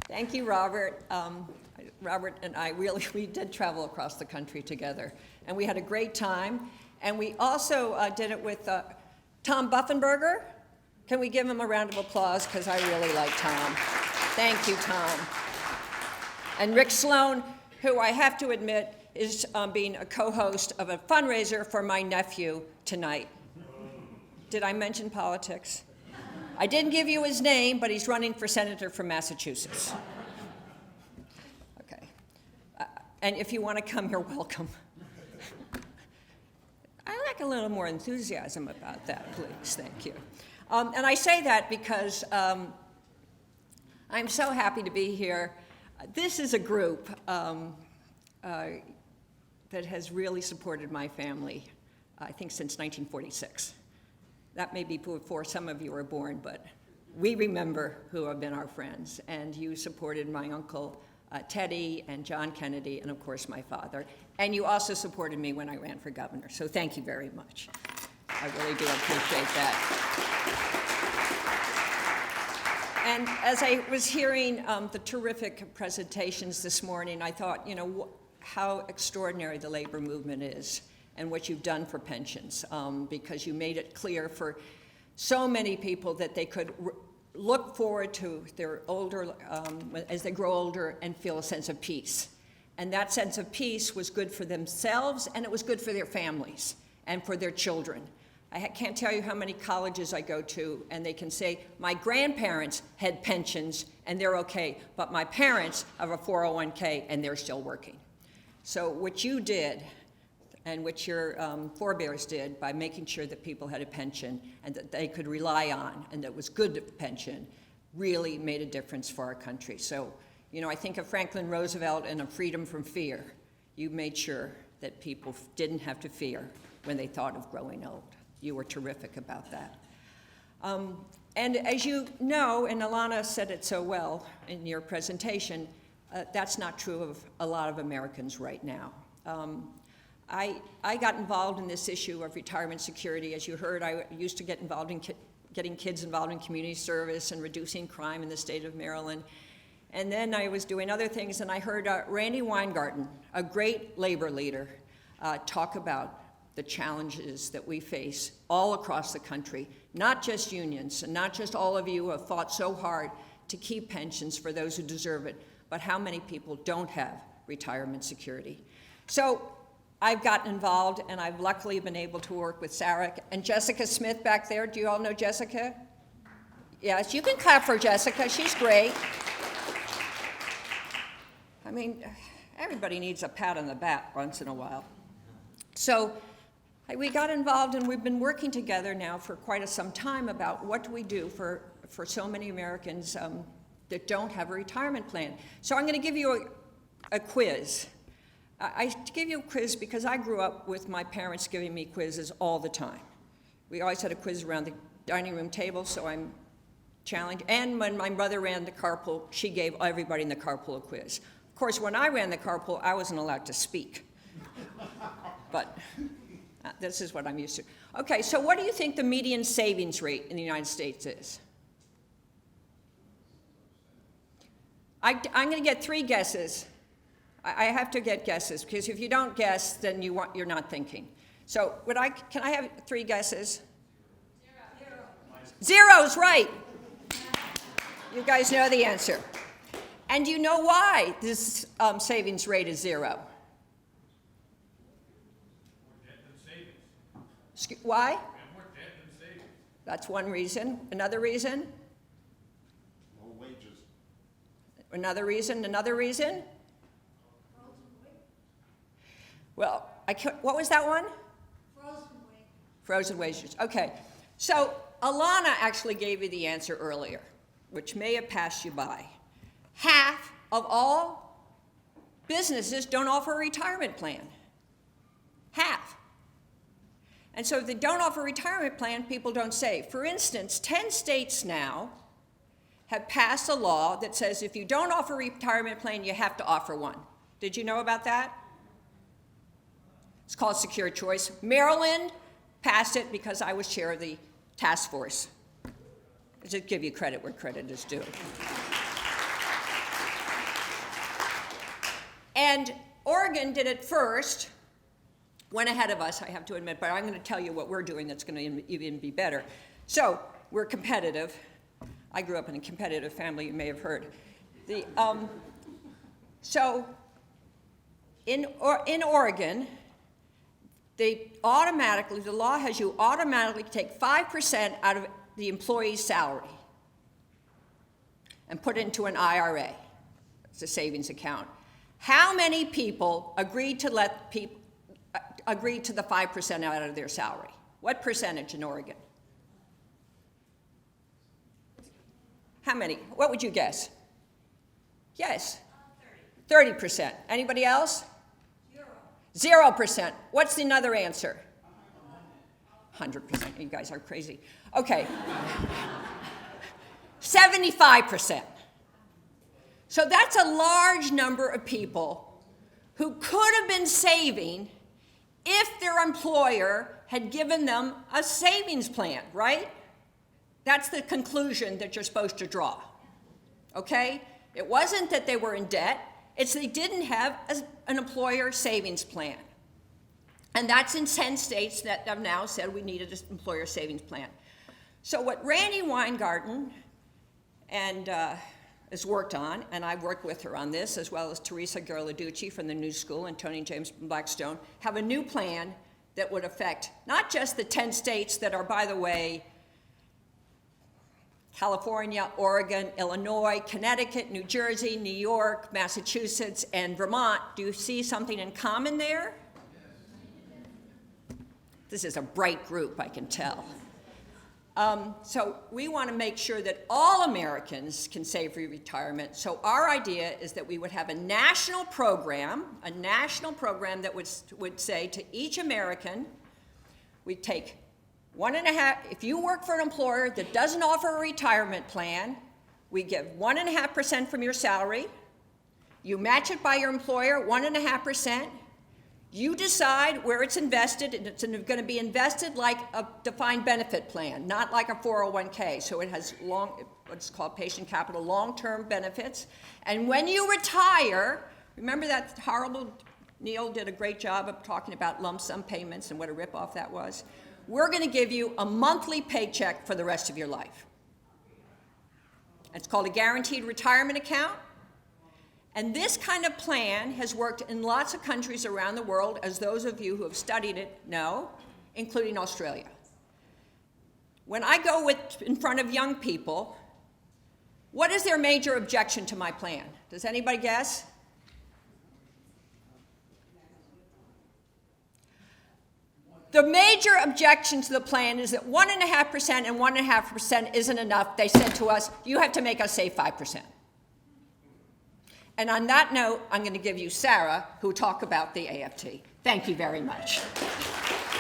Thank you, Robert. Robert and I we did travel across the country together, and we had a great time. And we also did it with Tom Buffenberger. Can we give him a round of applause? Because I really like Tom. Thank you, Tom. And Rick Sloan, who I have to admit is being a co-host of a fundraiser for my nephew tonight. Did I mention politics? I didn't give you his name, but he's running for senator from Massachusetts. Okay. And if you want to come, you're welcome. I like a little more enthusiasm about that, please. Thank you. And I say that because I'm so happy to be here. This is a group that has really supported my family, I think, since 1946. That may be before some of you were born, but we remember who have been our friends. And you supported my uncle Teddy and John Kennedy, and of course my father. And you also supported me when I ran for governor. So thank you very much. I really do appreciate that. And as I was hearing the terrific presentations this morning, I thought, how extraordinary the labor movement is and what you've done for pensions, because you made it clear for so many people that they could look forward to their older, as they grow older, and feel a sense of peace. And that sense of peace was good for themselves, and it was good for their families and for their children. I can't tell you how many colleges I go to, and they can say, my grandparents had pensions, and they're okay, but my parents have a 401k, and they're still working. So what you did, and what your forebears did by making sure that people had a pension and that they could rely on, and that was good pension, really made a difference for our country. So, I think of Franklin Roosevelt and a freedom from fear. You made sure that people didn't have to fear when they thought of growing old. You were terrific about that. And as you know, and Alana said it so well in your presentation, that's not true of a lot of Americans right now. I got involved in this issue of retirement security. As you heard, I used to get involved in getting kids involved in community service and reducing crime in the state of Maryland. And then I was doing other things, and I heard Randy Weingarten, a great labor leader, talk about the challenges that we face all across the country, not just unions, and not just all of you who have fought so hard to keep pensions for those who deserve it, but how many people don't have retirement security. So I've gotten involved, and I've luckily been able to work with Sarah and Jessica Smith back there. Do you all know Jessica? Yes, you can clap for Jessica. She's great. I mean, everybody needs a pat on the back once in a while. So we got involved, and we've been working together now for quite some time about what do we do for so many Americans that don't have a retirement plan. So I'm going to give you a quiz. I give you a quiz because I grew up with my parents giving me quizzes all the time. We always had a quiz around the dining room table, so I'm challenged. And when my mother ran the carpool, she gave everybody in the carpool a quiz. Of course, when I ran the carpool, I wasn't allowed to speak. But this is what I'm used to. Okay, so what do you think the median savings rate in the United States is? I'm going to get 3 guesses. I have to get guesses, because if you don't guess, then you're not thinking. So can I have 3 guesses? 0. 0's right. You guys know the answer. And you know why this savings rate is 0? More debt than savings. Why? We have more debt than savings. That's one reason. Another reason? Low wages. Another reason? Another reason? Well, what was that one? Frozen wages. Okay. So Alana actually gave you the answer earlier, which may have passed you by. Half of all businesses don't offer a retirement plan. Half. And so if they don't offer a retirement plan, people don't save. For instance, 10 states now have passed a law that says if you don't offer a retirement plan, you have to offer one. Did you know about that? It's called Secure Choice. Maryland passed it because I was chair of the task force. I just give you credit where credit is due. And Oregon did it first, went ahead of us, I have to admit, but I'm going to tell you what we're doing that's going to even be better. So we're competitive. I grew up in a competitive family, you may have heard. So in Oregon, the law has you automatically take 5% out of the employee's salary and put it into an IRA. It's a savings account. How many people agreed to the 5% out of their salary? What percentage in Oregon? How many? What would you guess? Yes. 30%. Anybody else? 0%. What's another answer? 100%. You guys are crazy. Okay. 75%. So that's a large number of people who could have been saving if their employer had given them a savings plan, right? That's the conclusion that you're supposed to draw, okay? It wasn't that they were in debt, it's they didn't have an employer savings plan. And that's in 10 states that have now said we needed an employer savings plan. So what Randy Weingarten has worked on, and I've worked with her on this, as well as Teresa Gerladucci from the New School and Tony James from Blackstone, have a new plan that would affect not just the 10 states that are, by the way, California, Oregon, Illinois, Connecticut, New Jersey, New York, Massachusetts, and Vermont. Do you see something in common there? This is a bright group, I can tell. So we want to make sure that all Americans can save for retirement. So our idea is that we would have a national program that would say to each American, we take 1.5%, if you work for an employer that doesn't offer a retirement plan, we give 1.5% from your salary, you match it by your employer, 1.5%, you decide where it's invested, and it's going to be invested like a defined benefit plan, not like a 401k. So it has what's called patient capital, long-term benefits. And when you retire, remember that horrible, Neil did a great job of talking about lump sum payments and what a ripoff that was. We're going to give you a monthly paycheck for the rest of your life. It's called a guaranteed retirement account. And this kind of plan has worked in lots of countries around the world, as those of you who have studied it know, including Australia. When I go in front of young people, what is their major objection to my plan? Does anybody guess? The major objection to the plan is that 1.5% and 1.5% isn't enough. They said to us, you have to make us save 5%. And on that note, I'm going to give you Sarah, who will talk about the AFT. Thank you very much.